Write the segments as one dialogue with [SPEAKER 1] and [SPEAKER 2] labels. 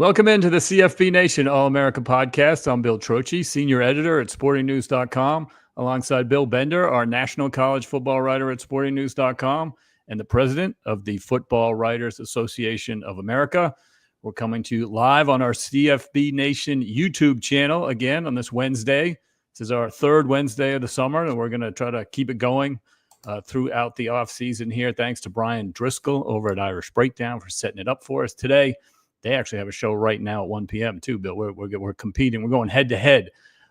[SPEAKER 1] Welcome into the CFB Nation All-America podcast. I'm Bill Trocchi, senior editor at sportingnews.com, alongside Bill Bender, our national college football writer at sportingnews.com, and the president of the Football Writers Association of America. We're coming to you live on our CFB Nation YouTube channel again on this Wednesday. This is our third Wednesday of the summer, and we're going to try to keep it going throughout the offseason here. Thanks to Brian Driscoll over at Irish Breakdown for setting it up for us today. They actually have a show right now at 1 p.m. too, Bill. We're competing. We're going head-to-head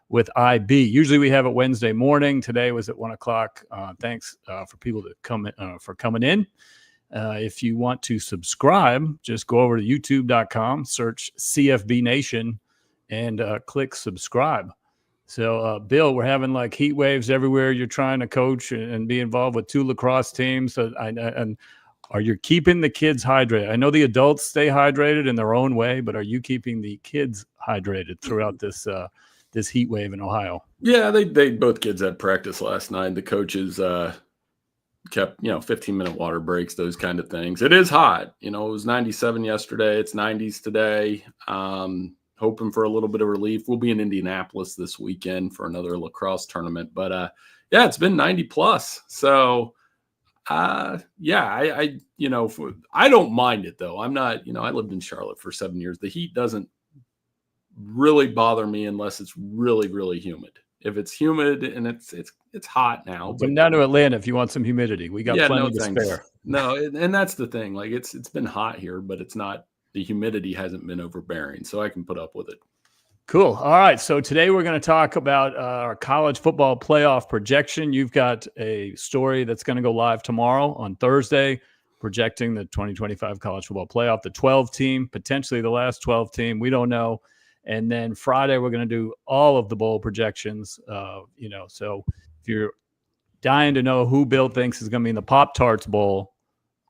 [SPEAKER 1] with IB. Usually we have it Wednesday morning. Today was at 1 o'clock. Thanks for people that coming in. If you want to subscribe, just go over to youtube.com, search CFB Nation, and click subscribe. So, Bill, we're having like heat waves everywhere. You're trying to coach and be involved with two lacrosse teams. And are you keeping the kids hydrated? I know the adults stay hydrated in their own way, but are you keeping the kids hydrated throughout this heat wave in Ohio?
[SPEAKER 2] Yeah, they both kids had practice last night. The coaches kept 15-minute water breaks, those kind of things. It is hot. It was 97 yesterday. It's 90s today. Hoping for a little bit of relief. We'll be in Indianapolis this weekend for another lacrosse tournament. But yeah, it's been 90 plus. So. I don't mind it though. I'm not, I lived in Charlotte for 7 years. The heat doesn't really bother me unless it's really, really humid. If it's humid and it's hot now.
[SPEAKER 1] Come down to Atlanta if you want some humidity. We got plenty to spare.
[SPEAKER 2] No, and that's the thing. Like it's been hot here, but it's not. The humidity hasn't been overbearing, so I can put up with it.
[SPEAKER 1] Cool. All right. So today we're going to talk about our college football playoff projection. You've got a story that's going to go live tomorrow on Thursday, projecting the 2025 college football playoff, the 12 team, potentially the last 12 team. We don't know. And then Friday, we're going to do all of the bowl projections. So if you're dying to know who Bill thinks is going to be in the Pop-Tarts Bowl,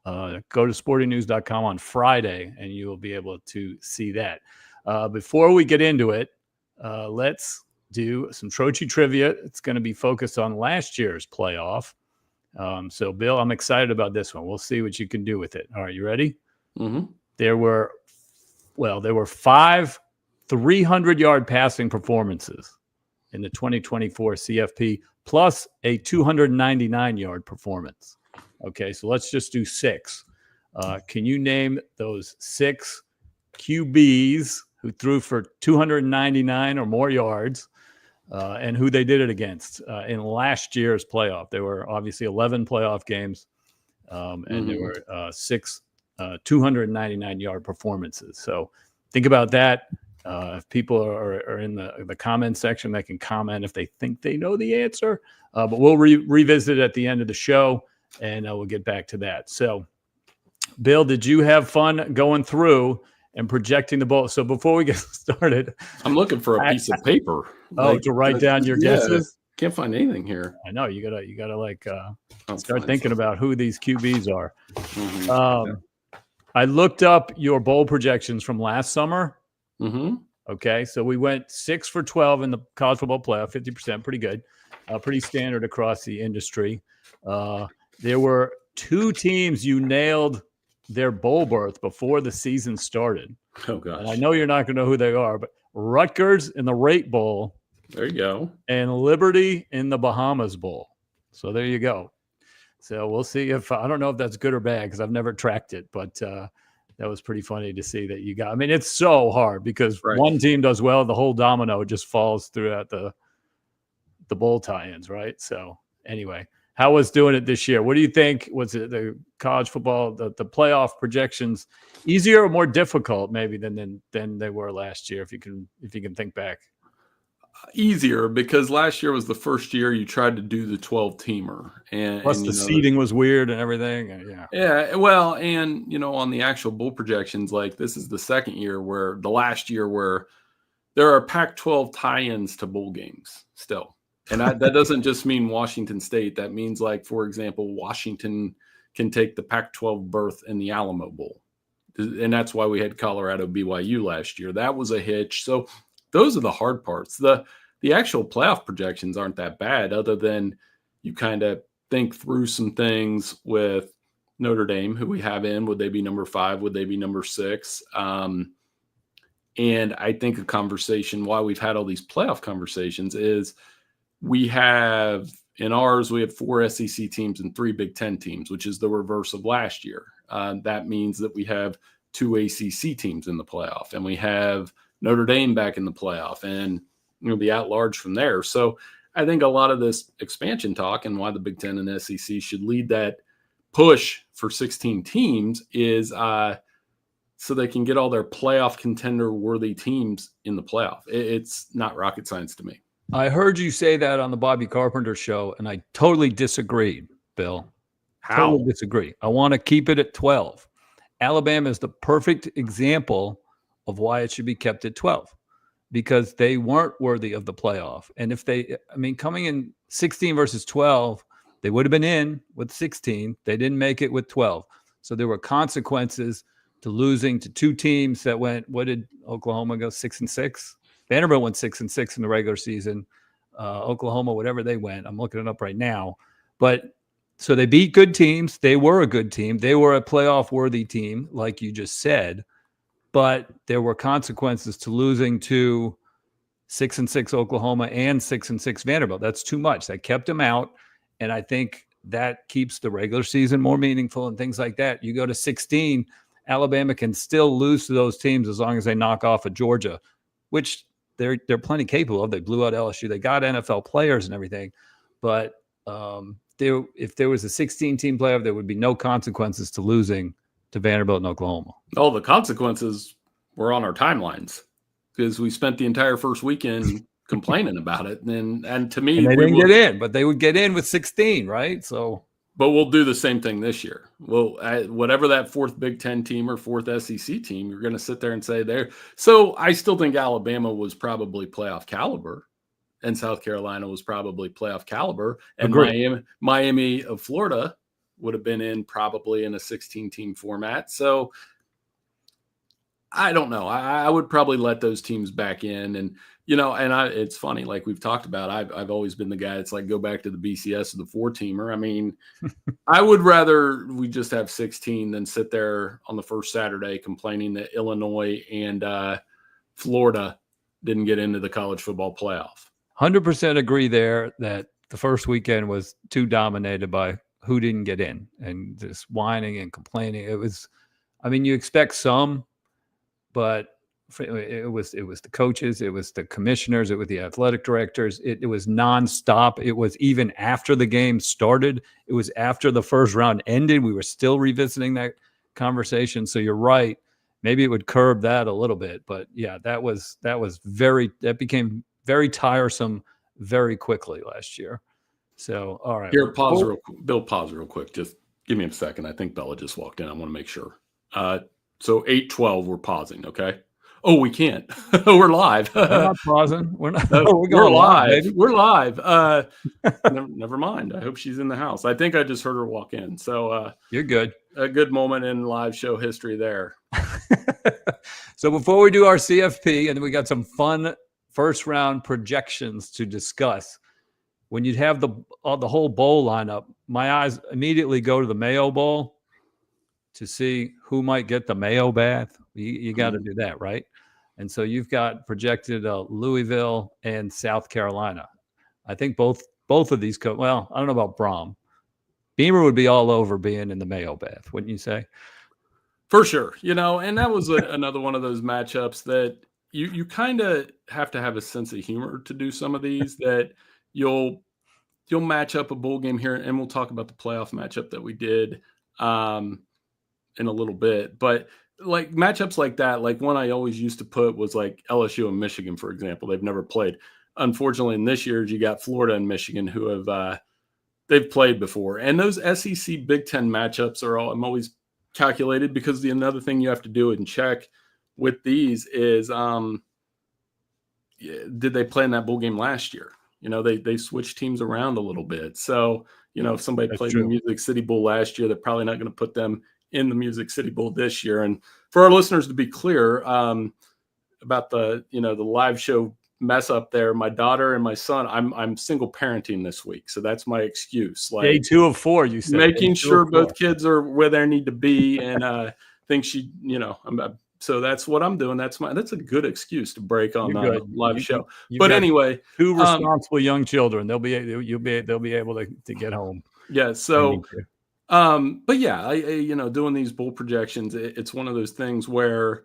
[SPEAKER 1] go to sportingnews.com on Friday and you will be able to see that. Before we get into it, let's do some Trocchi trivia. It's going to be focused on last year's playoff. So, Bill, I'm excited about this one. We'll see what you can do with it. All right, you ready?
[SPEAKER 2] Mm-hmm.
[SPEAKER 1] There were 5 300-yard passing performances in the 2024 CFP, plus a 299-yard performance. Okay, so let's just do 6. Can you name those 6 QBs who threw for 299 or more yards, and who they did it against in last year's playoff? There were obviously 11 playoff games, and there were 6 299-yard performances. So think about that. If people are in the comment section, they can comment if they think they know the answer. But we'll revisit it at the end of the show, and we'll get back to that. So, Bill, did you have fun going through and projecting the bowl? So before we get started,
[SPEAKER 2] I'm looking for a piece of paper.
[SPEAKER 1] To write down your guesses.
[SPEAKER 2] Can't find anything here.
[SPEAKER 1] I know you gotta start thinking about who these QBs are.
[SPEAKER 2] Mm-hmm.
[SPEAKER 1] I looked up your bowl projections from last summer.
[SPEAKER 2] Mm-hmm.
[SPEAKER 1] Okay, so we went 6 for 12 in the college football playoff, 50%, pretty good, pretty standard across the industry. There were 2 teams you nailed their bowl berth before the season started.
[SPEAKER 2] Oh, gosh.
[SPEAKER 1] And I know you're not going to know who they are, but Rutgers in the Rate Bowl.
[SPEAKER 2] There you go.
[SPEAKER 1] And Liberty in the Bahamas Bowl. So there you go. So we'll see I don't know if that's good or bad because I've never tracked it, but that was pretty funny to see that you got. I mean, it's so hard because one team does well, the whole domino just falls throughout the bowl tie-ins, right? So anyway. How was doing it this year? What do you think? Was it the college football, the playoff projections easier or more difficult maybe than they were last year? If you can think back.
[SPEAKER 2] Easier because last year was the first year you tried to do the 12-teamer, and
[SPEAKER 1] plus the seeding was weird and everything.
[SPEAKER 2] Yeah. Well, and on the actual bowl projections, like this is the second year where there are Pac-12 tie-ins to bowl games still. And that doesn't just mean Washington State. That means, like, for example, Washington can take the Pac-12 berth in the Alamo Bowl. And that's why we had Colorado BYU last year. That was a hitch. So those are the hard parts. The actual playoff projections aren't that bad, other than you kind of think through some things with Notre Dame, who we have in. Would they be number 5? Would they be number 6? And I think a conversation why we've had all these playoff conversations is we have in ours, we have 4 SEC teams and 3 Big Ten teams, which is the reverse of last year. That means that we have 2 ACC teams in the playoff, and we have Notre Dame back in the playoff, and the at-large from there. So I think a lot of this expansion talk and why the Big Ten and SEC should lead that push for 16 teams is so they can get all their playoff contender-worthy teams in the playoff. It's not rocket science to me.
[SPEAKER 1] I heard you say that on the Bobby Carpenter show, and I totally disagreed, Bill.
[SPEAKER 2] How?
[SPEAKER 1] Totally disagree. I want to keep it at 12. Alabama is the perfect example of why it should be kept at 12, because they weren't worthy of the playoff. And if coming in 16 versus 12, they would have been in with 16. They didn't make it with 12. So there were consequences to losing to 2 teams that went, what did Oklahoma go, 6-6? Vanderbilt went 6-6 in the regular season. Oklahoma, whatever they went, I'm looking it up right now. But so they beat good teams. They were a good team. They were a playoff-worthy team, like you just said. But there were consequences to losing to 6-6 Oklahoma and 6-6 Vanderbilt. That's too much. That kept them out, and I think that keeps the regular season more meaningful and things like that. You go to 16, Alabama can still lose to those teams as long as they knock off a Georgia, which they're plenty capable of. They blew out LSU. They got NFL players and everything, but if there was a 16-team playoff, there would be no consequences to losing to Vanderbilt and Oklahoma.
[SPEAKER 2] Oh, the consequences were on our timelines because we spent the entire first weekend complaining about it. And to me,
[SPEAKER 1] and they didn't get in, but they would get in with 16, right? So,
[SPEAKER 2] but we'll do the same thing this year. Well, whatever that 4th Big Ten team or 4th SEC team, you're going to sit there and say there. So I still think Alabama was probably playoff caliber, and South Carolina was probably playoff caliber, and Miami of Florida would have been in probably in a 16-team format. So I don't know. I would probably let those teams back in. And, it's funny, like we've talked about, I've always been the guy that's like, go back to the BCS of the 4-teamer. I mean, I would rather we just have 16 than sit there on the first Saturday complaining that Illinois and Florida didn't get into the college football playoff.
[SPEAKER 1] 100% agree there that the first weekend was too dominated by who didn't get in and just whining and complaining. It was, you expect some, but it was the coaches, it was the commissioners, it was the athletic directors. It was nonstop. It was even after the game started. It was after the first round ended. We were still revisiting that conversation. So you're right. Maybe it would curb that a little bit, but yeah, that became very tiresome very quickly last year. So, all right.
[SPEAKER 2] Here, pause real quick. Just give me a second. I think Bella just walked in. I want to make sure. So 8:12, we're pausing, okay? Oh, we can't. We're live.
[SPEAKER 1] We're not pausing. We're not.
[SPEAKER 2] We're live. We're live. Never mind. I hope she's in the house. I think I just heard her walk in. So
[SPEAKER 1] you're good.
[SPEAKER 2] A good moment in live show history there.
[SPEAKER 1] So before we do our CFP, and then we got some fun first round projections to discuss. When you'd have the whole bowl lineup, my eyes immediately go to the Mayo Bowl to see who might get the Mayo bath. You got to do that, right? And so you've got projected Louisville and South Carolina. I think both of these well, I don't know about Brom. Beamer would be all over being in the Mayo bath, wouldn't you say?
[SPEAKER 2] For sure. And that was another one of those matchups that you kind of have to have a sense of humor to do some of these, that you'll match up a bowl game here, and we'll talk about the playoff matchup that we did in a little bit. But like matchups like that, like one I always used to put was like LSU and Michigan, for example. They've never played. Unfortunately, in this year, you got Florida and Michigan who have they've played before. And those SEC Big Ten matchups I'm always calculated, because another thing you have to do and check with these is did they play in that bowl game last year? They switched teams around a little bit. So, if somebody played in the Music City Bowl last year, they're probably not going to put them in the Music City Bowl this year. And for our listeners to be clear about the live show mess up there, my daughter and my son, I'm single parenting this week. So that's my excuse. Like
[SPEAKER 1] day 2 of 4, you said.
[SPEAKER 2] Making sure both kids are where they need to be. And I think I'm So that's what I'm doing. That's a good excuse to break on
[SPEAKER 1] You're
[SPEAKER 2] the
[SPEAKER 1] good.
[SPEAKER 2] live show.
[SPEAKER 1] You've
[SPEAKER 2] But
[SPEAKER 1] got
[SPEAKER 2] anyway,
[SPEAKER 1] two responsible young children. They'll be able to get home.
[SPEAKER 2] Yeah. So, but yeah, I doing these bowl projections, it's one of those things where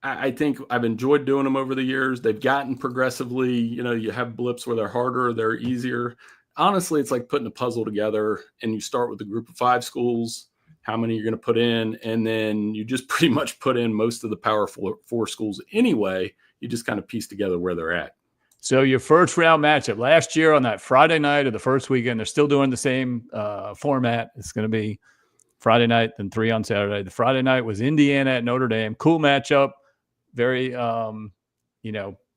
[SPEAKER 2] I think I've enjoyed doing them over the years. They've gotten progressively, you have blips where they're harder, they're easier. Honestly, it's like putting a puzzle together, and you start with a group of 5 schools, how many you're going to put in, and then you just pretty much put in most of the Power 4 schools anyway. You just kind of piece together where they're at.
[SPEAKER 1] So your first round matchup last year on that Friday night of the first weekend, they're still doing the same format. It's going to be Friday night, then 3 on Saturday. The Friday night was Indiana at Notre Dame. Cool matchup. Very,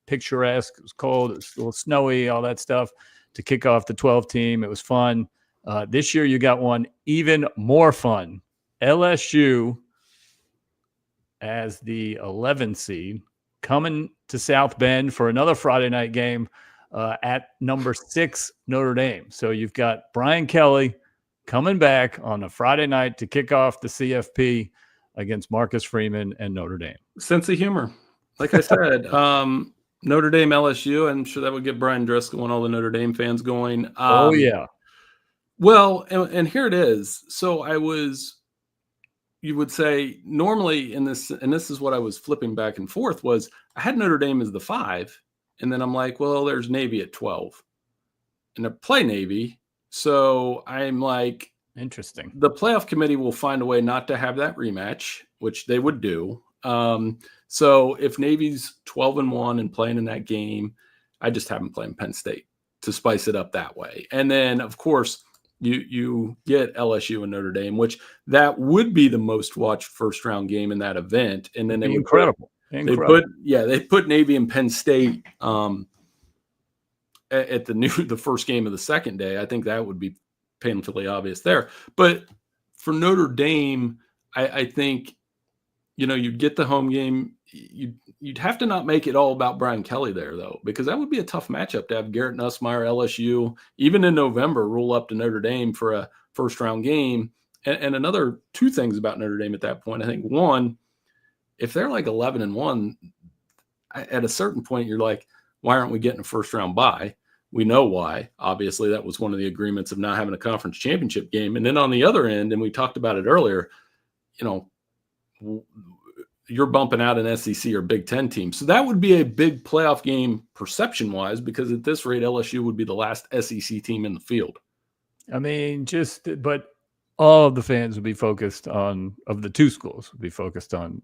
[SPEAKER 1] picturesque. It was cold. It was a little snowy, all that stuff to kick off the 12 team. It was fun. This year you got one even more fun. LSU as the 11 seed coming to South Bend for another Friday night game at number 6 Notre Dame. So you've got Brian Kelly coming back on a Friday night to kick off the CFP against Marcus Freeman and Notre Dame.
[SPEAKER 2] Sense of humor. Like I said, Notre Dame, LSU, I'm sure that would get Brian Driscoll and all the Notre Dame fans going.
[SPEAKER 1] Oh, yeah.
[SPEAKER 2] Well, and here it is. So you would say normally in this, and this is what I was flipping back and forth, was I had Notre Dame as the 5, and then I'm like, well, there's Navy at 12. And I play Navy. So I'm like,
[SPEAKER 1] interesting.
[SPEAKER 2] The playoff committee will find a way not to have that rematch, which they would do. So if Navy's 12-1 and playing in that game, I just have them playing Penn State to spice it up that way. And then, of course, you get LSU and Notre Dame, which that would be the most watched first round game in that event. And then they would they put Navy and Penn State at the first game of the second day. I think that would be painfully obvious there. But for Notre Dame, I think, you'd get the home game. You'd have to not make it all about Brian Kelly there, though, because that would be a tough matchup to have Garrett Nussmeier, LSU, even in November, roll up to Notre Dame for a first-round game. And another 2 things about Notre Dame at that point. I think, one, if they're like 11-1, at a certain point, you're like, why aren't we getting a first-round bye? We know why. Obviously, that was one of the agreements of not having a conference championship game. And then on the other end, and we talked about it earlier, you're bumping out an SEC or Big Ten team. So that would be a big playoff game perception-wise, because at this rate, LSU would be the last SEC team in the field.
[SPEAKER 1] I mean, but all of the fans would be focused on, of the 2 schools, would be focused on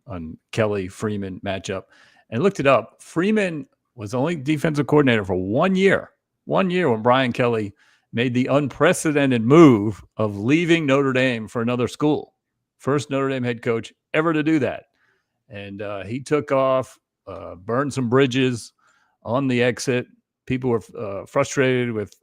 [SPEAKER 1] Kelly-Freeman matchup. And looked it up. Freeman was only defensive coordinator for 1 year. 1 year when Brian Kelly made the unprecedented move of leaving Notre Dame for another school. First Notre Dame head coach ever to do that. And he took off, burned some bridges on the exit. People were frustrated with,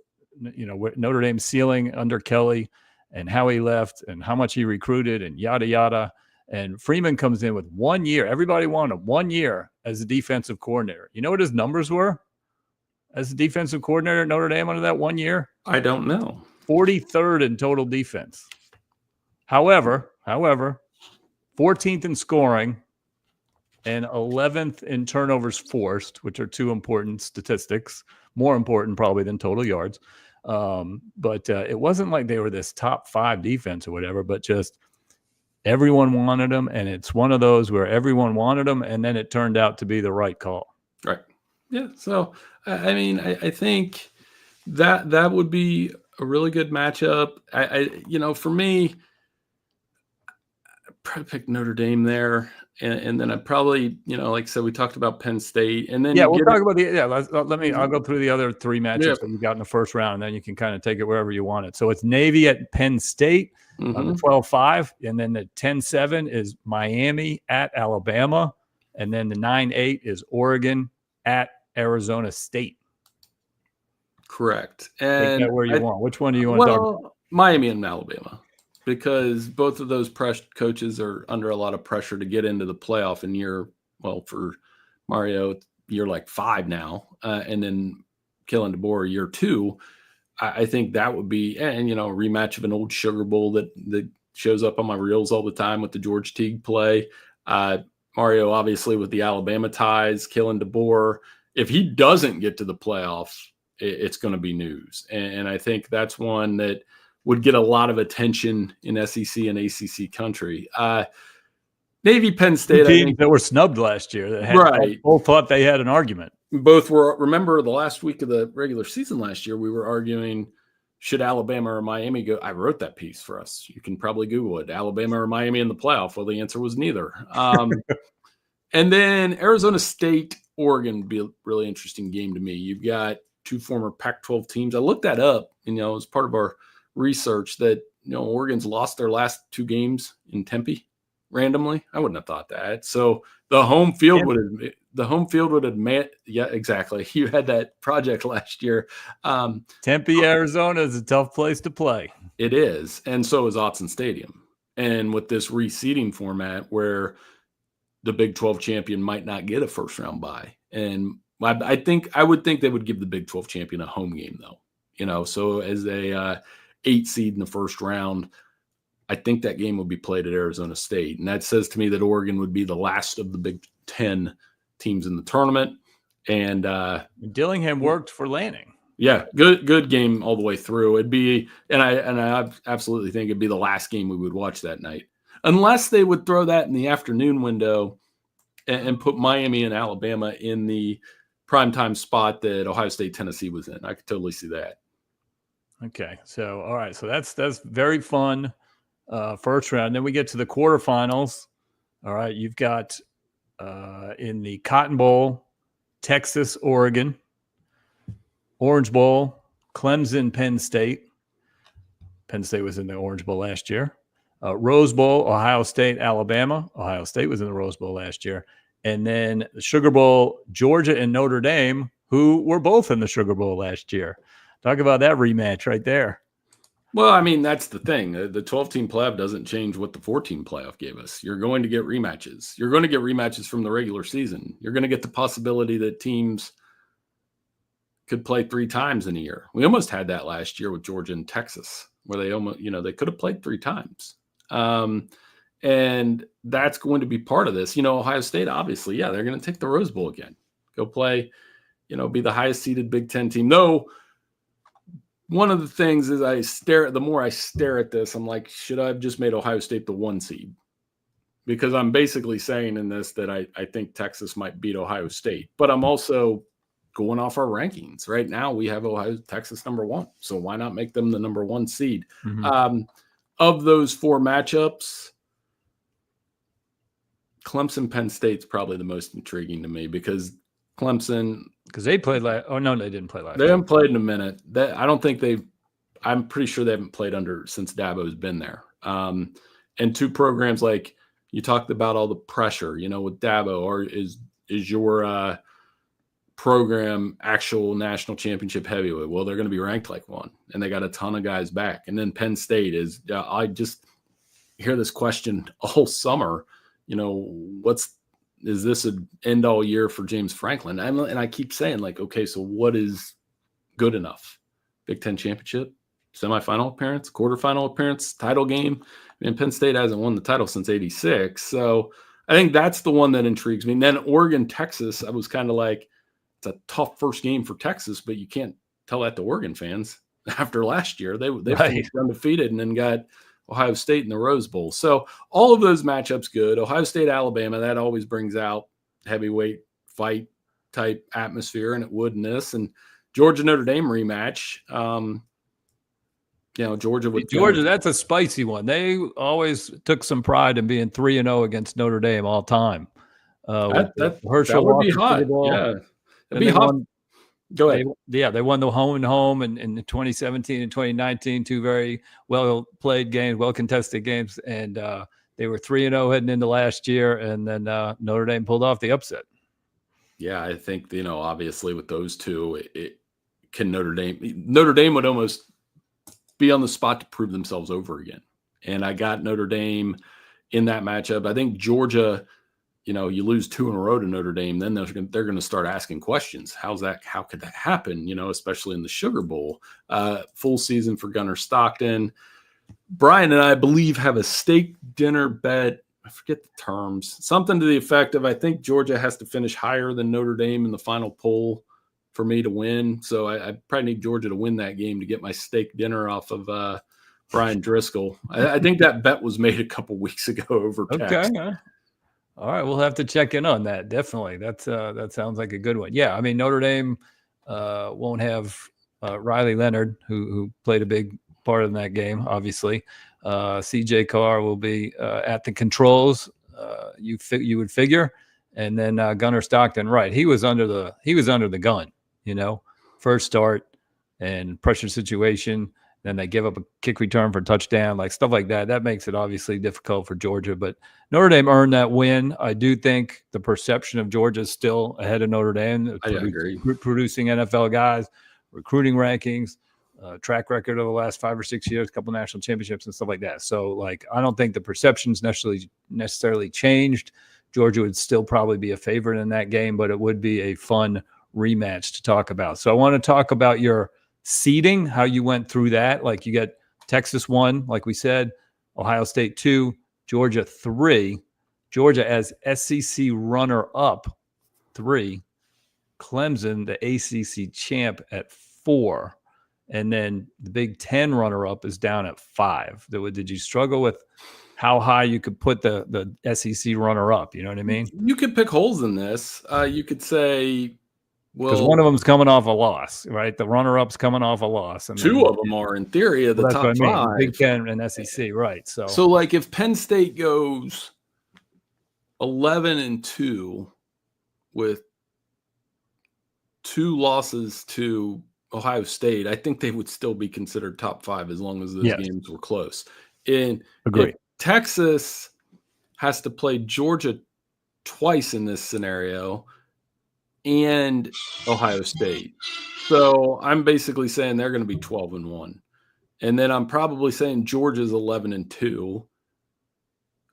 [SPEAKER 1] Notre Dame's ceiling under Kelly and how he left and how much he recruited and yada, yada. And Freeman comes in with 1 year. Everybody wanted 1 year as a defensive coordinator. You know what his numbers were as a defensive coordinator at Notre Dame under that 1 year?
[SPEAKER 2] I don't know.
[SPEAKER 1] 43rd in total defense. However, 14th in scoring and 11th in turnovers forced, which are 2 important statistics, more important probably than total yards. But it wasn't like they were this top 5 defense or whatever, but just everyone wanted them. And it's one of those where everyone wanted them, and then it turned out to be the right call.
[SPEAKER 2] Right. Yeah. So, I mean, I think that would be a really good matchup. For me, I'd probably pick Notre Dame there. And then I'd probably, like I said, we talked about Penn State, and then
[SPEAKER 1] we'll talk about I'll go through the other 3 matchups that you got in the first round, and then you can kind of take it wherever you want it. So it's Navy at Penn State on the 12-5, and then the 10-7 is Miami at Alabama, and then the 9-8 is Oregon at Arizona State.
[SPEAKER 2] Correct.
[SPEAKER 1] And take that where you want. Which one do you want to talk about?
[SPEAKER 2] Miami and Alabama. Because both of those coaches are under a lot of pressure to get into the playoff in for Mario, year like 5 now, and then Kellen DeBoer year 2. I think that would be, and a rematch of an old Sugar Bowl that shows up on my reels all the time with the George Teague play. Mario, obviously, with the Alabama ties, Kalen DeBoer, if he doesn't get to the playoffs, it's going to be news. And I think that's one that would get a lot of attention in SEC and ACC country. Navy, Penn State, I think,
[SPEAKER 1] that were snubbed last year that had
[SPEAKER 2] right.
[SPEAKER 1] both thought they had an argument.
[SPEAKER 2] Both were. Remember the last week of the regular season last year, we were arguing, should Alabama or Miami go? I wrote that piece for us. You can probably Google it. Alabama or Miami in the playoff. Well, the answer was neither. And then Arizona State, Oregon would be a really interesting game to me. You've got two former Pac-12 teams. I looked that up, as part of our research that, Oregon's lost their last two games in Tempe randomly. I wouldn't have thought that. So the home field would admit, yeah, exactly. You had that project last year.
[SPEAKER 1] Tempe, Arizona is a tough place to play.
[SPEAKER 2] It is. And so is Autzen Stadium. And with this reseeding format where the Big 12 champion might not get a first round bye. And I would think they would give the Big 12 champion a home game though, so as a 8 seed in the first round, I think that game would be played at Arizona State. And that says to me that Oregon would be the last of the Big 10 teams in the tournament. And
[SPEAKER 1] Dillingham worked for Lanning.
[SPEAKER 2] Yeah, good game all the way through. It'd be, and I absolutely think it'd be the last game we would watch that night, unless they would throw that in the afternoon window and put Miami and Alabama in the primetime spot that Ohio State, Tennessee was in. I could totally see that.
[SPEAKER 1] Okay, so all right, so that's very fun first round. Then we get to the quarterfinals. All right, you've got in the Cotton Bowl, Texas, Oregon. Orange Bowl, Clemson, Penn State. Penn State was in the Orange Bowl last year. Rose Bowl, Ohio State, Alabama. Ohio State was in the Rose Bowl last year. And then the Sugar Bowl, Georgia and Notre Dame, who were both in the Sugar Bowl last year. Talk about that rematch right there.
[SPEAKER 2] Well, I mean, that's the thing. The 12-team playoff doesn't change what the 14 playoff gave us. You're going to get rematches. You're going to get rematches from the regular season. You're going to get the possibility that teams could play 3 times in a year. We almost had that last year with Georgia and Texas, where they almost, they could have played 3 times. And that's going to be part of this. Ohio State, obviously, yeah, they're going to take the Rose Bowl again. Go play, be the highest seeded Big Ten team. No, one of the things is the more I stare at this, I'm like, should I have just made Ohio State the 1 seed? Because I'm basically saying in this that I think Texas might beat Ohio State, but I'm also going off our rankings. Right now, we have Texas number 1. So why not make them the number 1 seed? Mm-hmm. Of those 4 matchups, Clemson, Penn State's probably the most intriguing to me because Clemson.
[SPEAKER 1] Because they played last. Oh, no, they didn't play last.
[SPEAKER 2] They haven't played in a minute. I don't think I'm pretty sure they haven't played since Dabo's been there. And 2 programs like you talked about all the pressure, with Dabo, or is your program actual national championship heavyweight? Well, they're going to be ranked like 1, and they got a ton of guys back. And then Penn State is, I just hear this question all summer, is this an end all year for James Franklin? And I keep saying like, okay, so what is good enough? Big Ten championship, semifinal appearance, quarterfinal appearance, title game. I mean, Penn State hasn't won the title since '86. So I think that's the one that intrigues me. And then Oregon, Texas, I was kind of like, it's a tough first game for Texas, but you can't tell that to Oregon fans after last year. They finished undefeated and then got Ohio State in the Rose Bowl. So all of those matchups good. Ohio State, Alabama, that always brings out heavyweight fight type atmosphere, and it would in this. And Georgia Notre Dame rematch. Georgia,
[SPEAKER 1] that's a spicy one. They always took some pride in being 3-0 against Notre Dame all time.
[SPEAKER 2] That would be hot. Yeah. It'd be hot. Go ahead.
[SPEAKER 1] They won the home and home in 2017 and 2019, 2 very well played games, well contested games, and they were 3-0 heading into last year, and then Notre Dame pulled off the upset.
[SPEAKER 2] Yeah, I think obviously with those 2, Notre Dame would almost be on the spot to prove themselves over again, and I got Notre Dame in that matchup. I think Georgia. You lose 2 in a row to Notre Dame, then they're going to start asking questions. How could that happen? Especially in the Sugar Bowl. Full season for Gunnar Stockton. Brian and I believe have a steak dinner bet I forget the terms, something to the effect of I think Georgia has to finish higher than Notre Dame in the final poll for me to win. So I probably need Georgia to win that game to get my steak dinner off of Brian Driscoll. I think that bet was made a couple weeks ago over text.
[SPEAKER 1] Okay. All right, we'll have to check in on that. Definitely, that sounds like a good one. Yeah, I mean Notre Dame won't have Riley Leonard, who played a big part in that game. Obviously, CJ Carr will be at the controls. You would figure, and then Gunnar Stockton. Right, he was under the gun. First start and pressure situation. Then they give up a kick return for a touchdown, like stuff like that. That makes it obviously difficult for Georgia. But Notre Dame earned that win. I do think the perception of Georgia is still ahead of Notre Dame.
[SPEAKER 2] I agree.
[SPEAKER 1] Producing NFL guys, recruiting rankings, track record of the last 5 or 6 years, a couple national championships and stuff like that. So, I don't think the perception's necessarily changed. Georgia would still probably be a favorite in that game, but it would be a fun rematch to talk about. So I want to talk about your seeding, how you went through that. Like you got Texas 1, like we said, Ohio State 2, Georgia 3, Georgia as SEC runner-up 3, Clemson, the ACC champ, at 4, and then the Big Ten runner-up is down at 5. Did you struggle with how high you could put the SEC runner-up? You know what I mean?
[SPEAKER 2] You could pick holes in this. You could say,
[SPEAKER 1] because one of them's coming off a loss, right? The runner-up's coming off a loss, and
[SPEAKER 2] two of them are in theory of the top 5.
[SPEAKER 1] Big Ten and SEC, right?
[SPEAKER 2] So like if Penn State goes 11-2 with 2 losses to Ohio State, I think they would still be considered top 5 as long as those games were close. And if Texas has to play Georgia twice in this scenario, and Ohio State. So I'm basically saying they're going to be 12-1. And then I'm probably saying Georgia's 11-2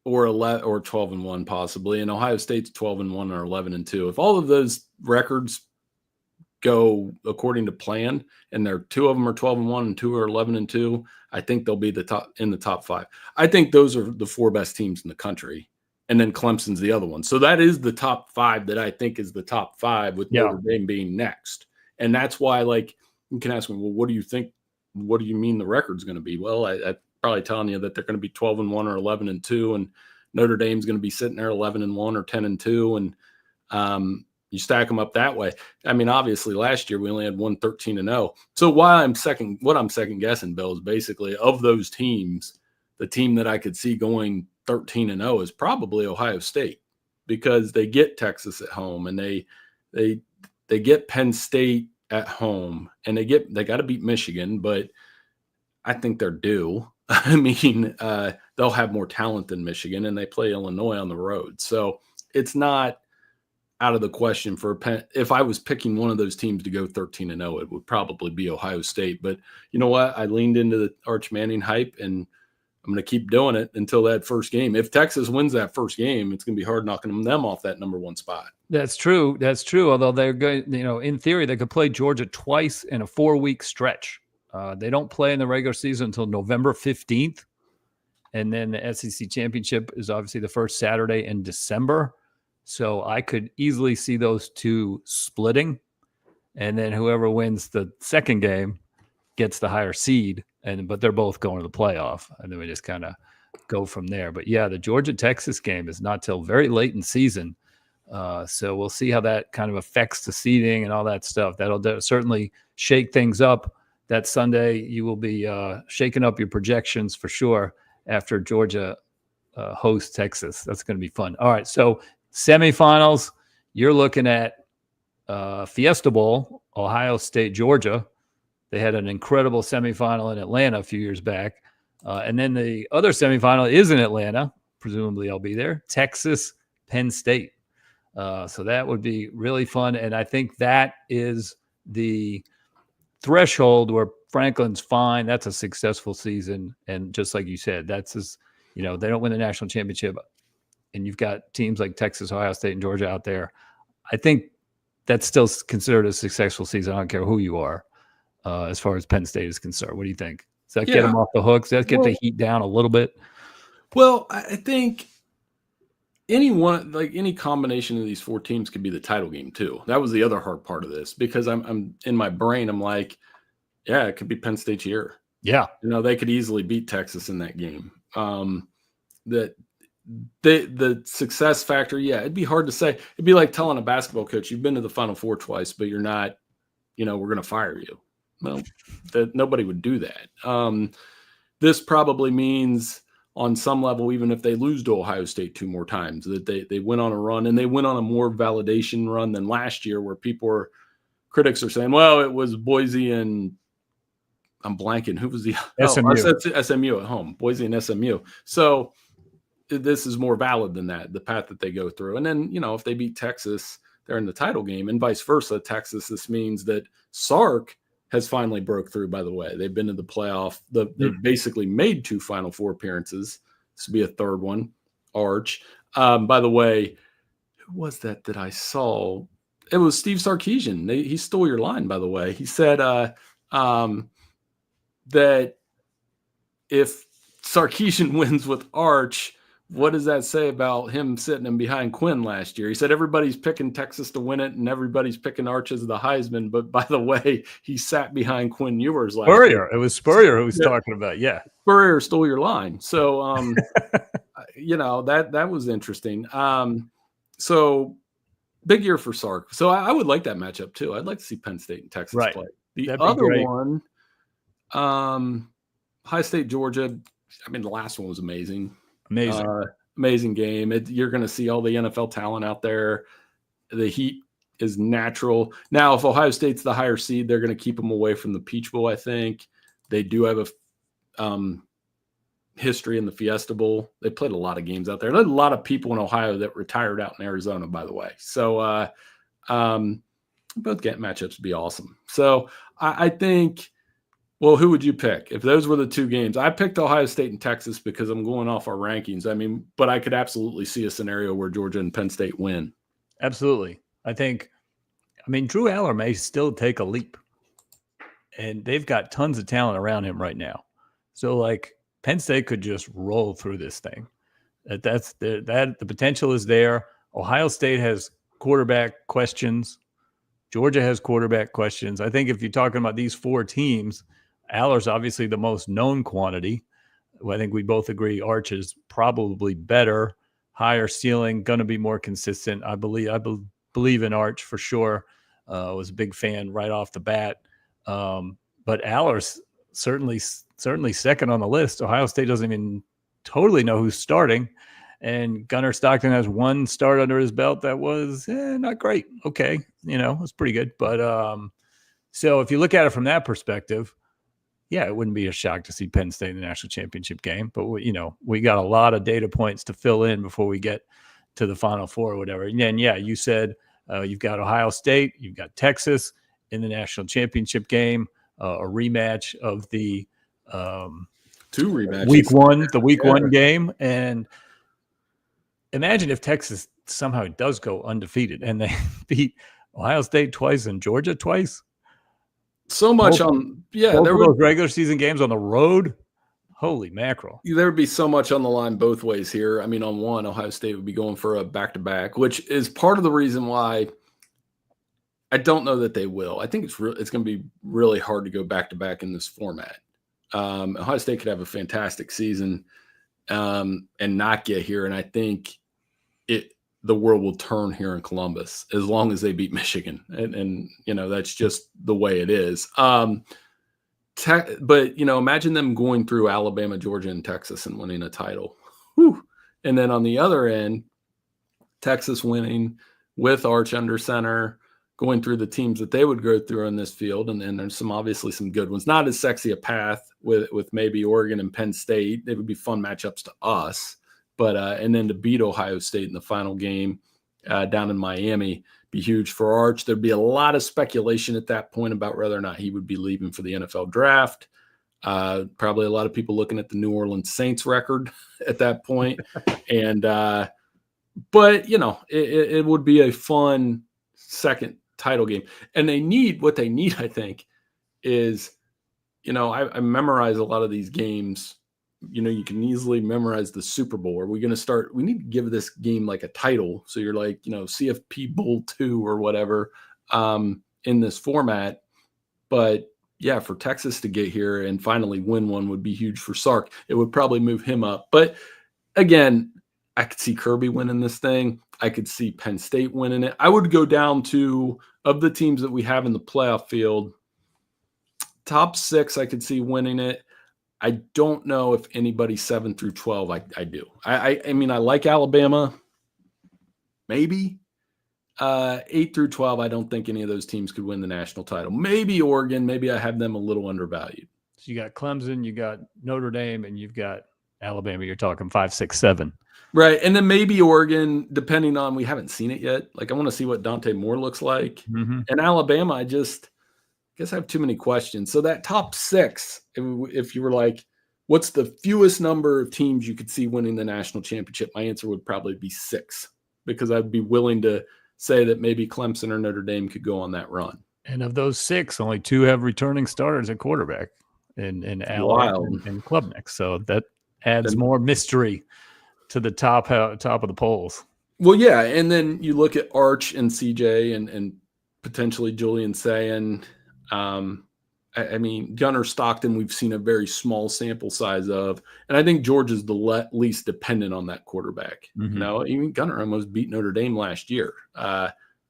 [SPEAKER 2] or 12-1 possibly, and Ohio State's 12-1 or 11-2. If all of those records go according to plan and 2 of them are 12-1 and 2 are 11-2, I think they'll be in the top 5. I think those are the 4 best teams in the country. And then Clemson's the other one. So that is the top 5 that I think is the top 5 with Notre Dame being next. And that's why, you can ask me, well, what do you think? What do you mean the record's going to be? Well, I'm probably telling you that they're going to be 12-1 or 11-2, and Notre Dame's going to be sitting there 11-1 or 10-2. And you stack them up that way. I mean, obviously last year we only had 1 13-0. So what I'm second guessing, Bill, is basically of those teams, the team that I could see going 13-0 is probably Ohio State, because they get Texas at home and they get Penn State at home and they got to beat Michigan, but I think they're due. I mean, they'll have more talent than Michigan, and they play Illinois on the road. So it's not out of the question for Penn. If I was picking one of those teams to go 13-0, it would probably be Ohio State. But you know what? I leaned into the Arch Manning hype, and I'm going to keep doing it until that first game. If Texas wins that first game, it's going to be hard knocking them off that number 1 spot.
[SPEAKER 1] That's true. Although they're going, in theory, they could play Georgia twice in a 4-week stretch. They don't play in the regular season until November 15th. And then the SEC championship is obviously the first Saturday in December. So I could easily see those 2 splitting. And then whoever wins the second game gets the higher seed. But they're both going to the playoff, and then we just kind of go from there. But yeah, the Georgia-Texas game is not till very late in season, so we'll see how that kind of affects the seeding and all that stuff. That'll certainly shake things up. That Sunday, you will be shaking up your projections for sure after Georgia hosts Texas. That's going to be fun. All right, so semifinals, you're looking at Fiesta Bowl, Ohio State, Georgia. They had an incredible semifinal in Atlanta a few years back. And then the other semifinal is in Atlanta. Presumably I'll be there. Texas, Penn State. So that would be really fun. And I think that is the threshold where Franklin's fine. That's a successful season. And just like you said, that's they don't win the national championship, and you've got teams like Texas, Ohio State, and Georgia out there. I think that's still considered a successful season. I don't care who you are. As far as Penn State is concerned, what do you think? Does that get them off the hook? Does that get the heat down a little bit?
[SPEAKER 2] Well, I think any combination of these 4 teams could be the title game too. That was the other hard part of this, because I'm in my brain, I'm like, yeah, it could be Penn State's year.
[SPEAKER 1] Yeah.
[SPEAKER 2] They could easily beat Texas in that game. That the success factor, yeah, it'd be hard to say. It'd be like telling a basketball coach, you've been to the Final Four twice, but you're not, we're going to fire you. Well, nobody would do that. This probably means on some level, even if they lose to Ohio State 2 more times, that they went on a run, and they went on a more validation run than last year, where critics are saying, well, it was Boise and I'm blanking. Who was the SMU at home, Boise and SMU. So this is more valid than that, the path that they go through. And then, if they beat Texas, they're in the title game, and vice versa. Texas, this means that Sark has finally broke through, by the way. They've been to the playoff. They've basically made 2 Final Four appearances. This will be a 3rd one, Arch. By the way, who was that I saw? It was Steve Sarkisian. He stole your line, by the way. He said that if Sarkisian wins with Arch, what does that say about him sitting in behind Quinn last year? He said everybody's picking Texas to win it, and everybody's picking Arch as the Heisman. But by the way, he sat behind Quinn Ewers last year.
[SPEAKER 1] It was Spurrier who was talking about, yeah.
[SPEAKER 2] Spurrier stole your line. So, that was interesting. So big year for Sark. So I would like that matchup too. I'd like to see Penn State and Texas play. The other one, High State, Georgia. I mean, the last one was amazing. Amazing game. You're going to see all the NFL talent out there. The heat is natural. Now, if Ohio State's the higher seed, they're going to keep them away from the Peach Bowl, I think. They do have a history in the Fiesta Bowl. They played a lot of games out there. There's a lot of people in Ohio that retired out in Arizona, by the way. So both game matchups would be awesome. So I think – well, who would you pick? If those were the 2 games, I picked Ohio State and Texas because I'm going off our rankings. I mean, but I could absolutely see a scenario where Georgia and Penn State win.
[SPEAKER 1] Absolutely. Drew Aller may still take a leap, and they've got tons of talent around him right now. So Penn State could just roll through this thing. The potential is there. Ohio State has quarterback questions. Georgia has quarterback questions. I think if you're talking about these 4 teams, Aller's obviously the most known quantity. I think we both agree Arch is probably better, higher ceiling, going to be more consistent. I believe in Arch for sure. Was a big fan right off the bat. But Aller's certainly second on the list. Ohio State doesn't even totally know who's starting. And Gunnar Stockton has 1 start under his belt that was not great. Okay, it was pretty good. But so if you look at it from that perspective, yeah, it wouldn't be a shock to see Penn State in the national championship game. But we got a lot of data points to fill in before we get to the Final Four or whatever. And then, yeah, you said you've got Ohio State, you've got Texas in the national championship game, a rematch of the
[SPEAKER 2] 2 rematches.
[SPEAKER 1] Week 1 game. And imagine if Texas somehow does go undefeated and they beat Ohio State twice and Georgia twice.
[SPEAKER 2] So much there were
[SPEAKER 1] those regular season games on the road. Holy mackerel.
[SPEAKER 2] There would be so much on the line both ways here. I mean, on one, Ohio State would be going for a back-to-back, which is part of the reason why I don't know that they will. I think it's going to be really hard to go back-to-back in this format. Ohio State could have a fantastic season and not get here, and I think the world will turn here in Columbus as long as they beat Michigan. And that's just the way it is. But, imagine them going through Alabama, Georgia, and Texas and winning a title. Whew. And then on the other end, Texas winning with Arch under center, going through the teams that they would go through in this field. And then there's obviously some good ones. Not as sexy a path with maybe Oregon and Penn State. They would be fun matchups to us. But and then to beat Ohio State in the final game down in Miami be huge for Arch. There'd be a lot of speculation at that point about whether or not he would be leaving for the NFL draft. Probably a lot of people looking at the New Orleans Saints record at that point. And but it would be a fun second title game. And what they need, I think, is I memorize a lot of these games you can easily memorize the Super Bowl. Are we going to start? We need to give this game like a title. So you're like, CFP Bowl 2 or whatever in this format. But yeah, for Texas to get here and finally win one would be huge for Sark. It would probably move him up. But again, I could see Kirby winning this thing. I could see Penn State winning it. I would go down to, of the teams that we have in the playoff field, top 6, I could see winning it. I don't know if anybody 7 through 12. I do. I mean, I like Alabama. Maybe 8 through 12. I don't think any of those teams could win the national title. Maybe Oregon. Maybe I have them a little undervalued.
[SPEAKER 1] So you got Clemson, you got Notre Dame, and you've got Alabama. You're talking 5, 6, 7.
[SPEAKER 2] Right. And then maybe Oregon, depending on, we haven't seen it yet. Like, I want to see what Dante Moore looks like.
[SPEAKER 1] Mm-hmm.
[SPEAKER 2] And Alabama, I guess I have too many questions. So that top 6, if you were like, what's the fewest number of teams you could see winning the national championship? My answer would probably be 6, because I'd be willing to say that maybe Clemson or Notre Dame could go on that run.
[SPEAKER 1] And of those 6, only 2 have returning starters at quarterback in Allen and Klubnik. So that adds more mystery to the top of the polls.
[SPEAKER 2] Well, yeah. And then you look at Arch and CJ and potentially Julian Sayin. I mean, Gunnar Stockton, we've seen a very small sample size of, and I think George is the least dependent on that quarterback.
[SPEAKER 1] Mm-hmm.
[SPEAKER 2] Even Gunnar almost beat Notre Dame last year.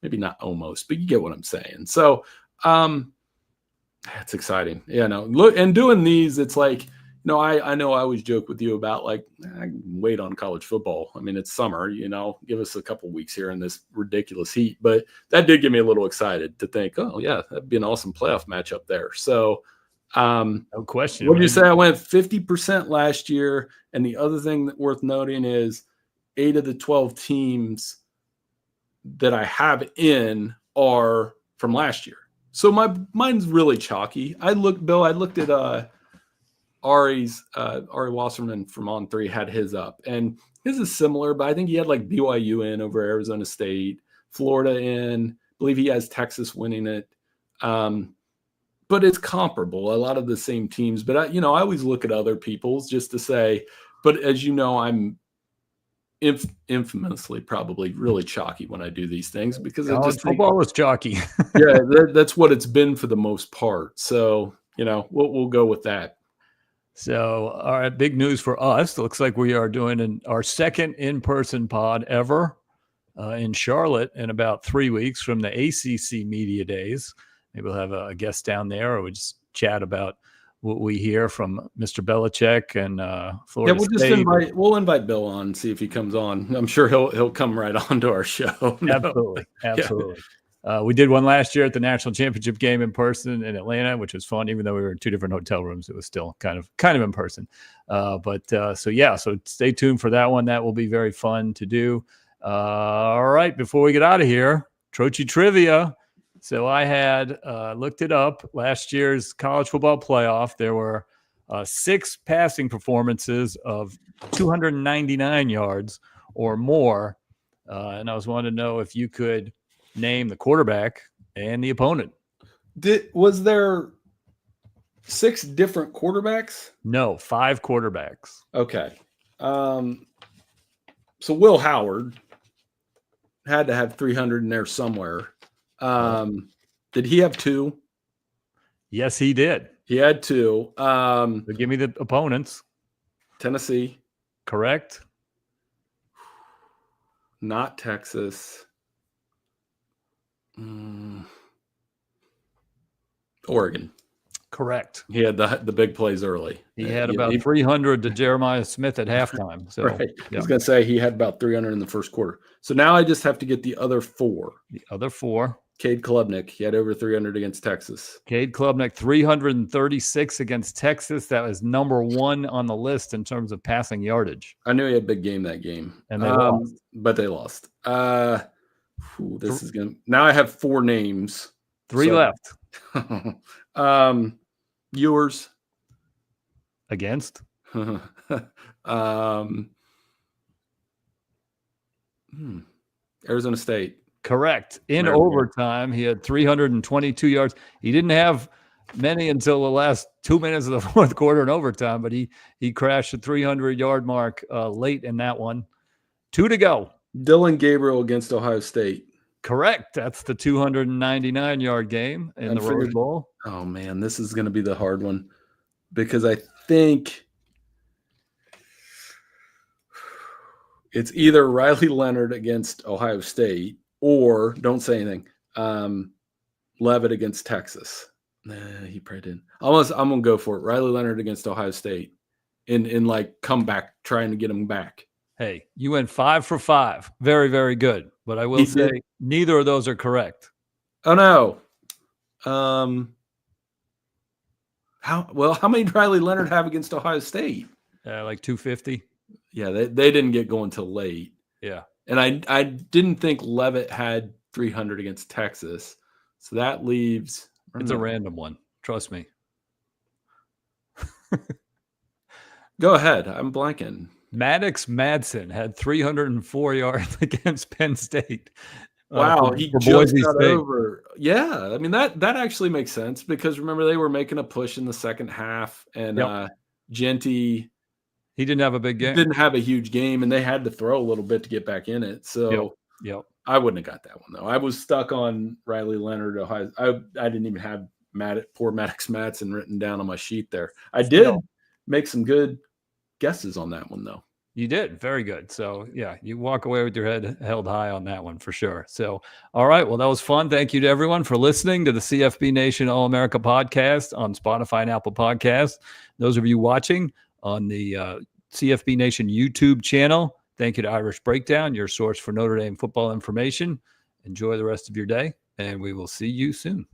[SPEAKER 2] Maybe not almost, but you get what I'm saying. So it's exciting. Yeah, no, look, and doing these, it's like, I know I always joke with you about like, I can wait on college football. I mean, it's summer, give us a couple weeks here in this ridiculous heat. But that did get me a little excited to think, oh, yeah, that'd be an awesome playoff matchup there. So,
[SPEAKER 1] no question.
[SPEAKER 2] What did you say? I went 50% last year. And the other thing that worth noting is 8 of the 12 teams that I have in are from last year. So mine's really chalky. I looked at Ari Wasserman from On 3 had his up, and his is similar, but I think he had like BYU in over Arizona State, Florida in, I believe he has Texas winning it. But it's comparable, a lot of the same teams, but I always look at other people's just to say, but as you know, I'm infamously probably really chalky when I do these things, because
[SPEAKER 1] football is chalky.
[SPEAKER 2] Yeah, that's what it's been for the most part. So, we'll go with that.
[SPEAKER 1] So, all right, big news for us. Looks like we are doing our second in-person pod ever in Charlotte in about 3 weeks from the ACC Media Days. Maybe we'll have a guest down there, or we just chat about what we hear from Mr. Belichick and Florida State.
[SPEAKER 2] We'll invite Bill on and see if he comes on. I'm sure he'll come right on to our show.
[SPEAKER 1] Absolutely. Yeah. We did one last year at the national championship game in person in Atlanta, which was fun. Even though we were in 2 different hotel rooms, it was still kind of in person. So stay tuned for that one. That will be very fun to do. All right. Before we get out of here, Trocchi trivia. So I had looked it up. Last year's college football playoff, there were 6 passing performances of 299 yards or more. And I was wanting to know if you could name the quarterback and the opponent.
[SPEAKER 2] Was there 6 different quarterbacks?
[SPEAKER 1] No, 5 quarterbacks.
[SPEAKER 2] Okay. So Will Howard had to have 300 in there somewhere. Did he have 2?
[SPEAKER 1] Yes, he did.
[SPEAKER 2] He had 2.
[SPEAKER 1] But give me the opponents.
[SPEAKER 2] Tennessee.
[SPEAKER 1] Correct.
[SPEAKER 2] Not Texas. Oregon.
[SPEAKER 1] Correct.
[SPEAKER 2] He had the big plays early.
[SPEAKER 1] He had about 300 to Jeremiah Smith at halftime. So
[SPEAKER 2] right. I was going to say he had about 300 in the first quarter. So now I just have to get the other 4.
[SPEAKER 1] The other 4.
[SPEAKER 2] Cade Klubnik. He had over 300 against Texas.
[SPEAKER 1] Cade Klubnik, 336 against Texas. That was number 1 on the list in terms of passing yardage.
[SPEAKER 2] I knew he had a big game that game.
[SPEAKER 1] And they lost.
[SPEAKER 2] But they lost. This is going to... Now I have 4 names.
[SPEAKER 1] 3 left.
[SPEAKER 2] Yours.
[SPEAKER 1] Against?
[SPEAKER 2] Arizona State.
[SPEAKER 1] Correct. In overtime, he had 322 yards. He didn't have many until the last 2 minutes of the fourth quarter and overtime, but he crashed the 300-yard mark late in that one. 2 to go.
[SPEAKER 2] Dylan Gabriel against Ohio State.
[SPEAKER 1] Correct. That's the 299-yard game in the Rose Bowl.
[SPEAKER 2] Oh, man, this is going to be the hard one because I think it's either Riley Leonard against Ohio State or, don't say anything, Leavitt against Texas. Nah, he probably didn't. I'm going to go for it. Riley Leonard against Ohio State in like comeback, trying to get him back.
[SPEAKER 1] Hey, you went 5 for 5. Very, very good. But I will say neither of those are correct.
[SPEAKER 2] Oh, no. How many did Riley Leonard have against Ohio State?
[SPEAKER 1] Like 250.
[SPEAKER 2] Yeah, they didn't get going till late.
[SPEAKER 1] Yeah.
[SPEAKER 2] And I didn't think Leavitt had 300 against Texas. So that leaves...
[SPEAKER 1] It's a random one. Trust me.
[SPEAKER 2] Go ahead. I'm blanking.
[SPEAKER 1] Maddox Madsen had 304 yards against Penn State.
[SPEAKER 2] Wow, he just got over. Yeah, I mean, that actually makes sense because remember they were making a push in the second half and Genty...
[SPEAKER 1] He didn't have a big game.
[SPEAKER 2] Didn't have a huge game, and they had to throw a little bit to get back in it. So
[SPEAKER 1] yep.
[SPEAKER 2] I wouldn't have got that one, though. I was stuck on Riley Leonard, Ohio. I didn't even have poor Maddox Madsen written down on my sheet there. I did make some good guesses on that one, though.
[SPEAKER 1] You did. Very good. So, yeah, you walk away with your head held high on that one for sure. So, all right. Well, that was fun. Thank you to everyone for listening to the CFB Nation All-America podcast on Spotify and Apple Podcasts. Those of you watching on the CFB Nation YouTube channel, thank you to Irish Breakdown, your source for Notre Dame football information. Enjoy the rest of your day, and we will see you soon.